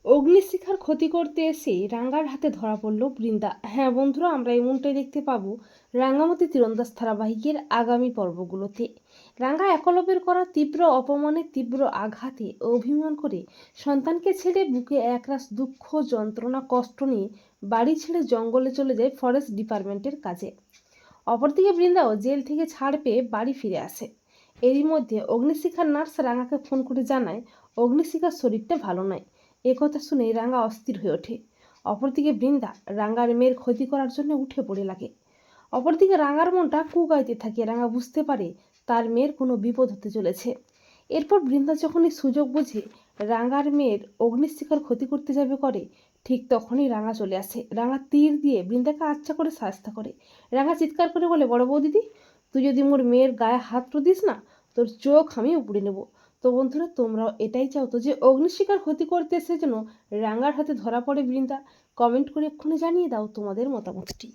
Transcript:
অগ্নিশিখার ক্ষতি করতে এসে রাঙ্গার হাতে ধরা পড়ল বৃন্দা। হ্যাঁ বন্ধুরা, আমরা এমনটাই দেখতে পাবো রাঙ্গামাটি তীরন্দাজ ধারাবাহিকের আগামী পর্বগুলোতে। রাঙ্গা একলব্যের করা তীব্র অপমানে, তীব্র আঘাতে অভিমান করে সন্তানকে ছেড়ে বুকে একরাশ দুঃখ, যন্ত্রণা, কষ্ট নিয়ে বাড়ি ছেড়ে জঙ্গলে চলে যায় ফরেস্ট ডিপার্টমেন্টের কাজে। অপরদিকে বৃন্দাও জেল থেকে ছাড় পেয়ে বাড়ি ফিরে আসে। এরই মধ্যে অগ্নিশিখার নার্স রাঙ্গাকে ফোন করে জানায় অগ্নিশিখার শরীরটা ভালো নয়। একথা শুনে রাঙ্গা অস্থির হয়ে ওঠে। অপরদিকে বৃন্দা রাঙ্গার মেয়ের ক্ষতি করার জন্য উঠে পড়ে লাগে। অপরদিকে রাঙ্গার মনটা কুগাইতে থাকে। রাঙ্গা বুঝতে পারে তার মেয়ের কোনো বিপদ হতে চলেছে। এরপর বৃন্দা যখনই সুযোগ বুঝে রাঙ্গার মেয়ের অগ্নিশিখার ক্ষতি করতে যাবে করে, ঠিক তখনই রাঙ্গা চলে আসে। রাঙ্গা তীর দিয়ে বৃন্দাকে আচ্ছা করে শায়েস্তা করে। রাঙ্গা চিৎকার করে বলে, বড় বৌদিদি, তুই যদি মোর মেয়ের গায়ে হাত দিস না, তোর চোখ আমি উপড়ে নেব। তো বন্ধুরা, তোমরাও এটাই চাও তো যে অগ্নিশিখার ক্ষতি করতে এসে যেন রাঙ্গার হাতে ধরা পড়ে বৃন্দা? কমেন্ট করে এক্ষুনি জানিয়ে দাও তোমাদের মতামতটি।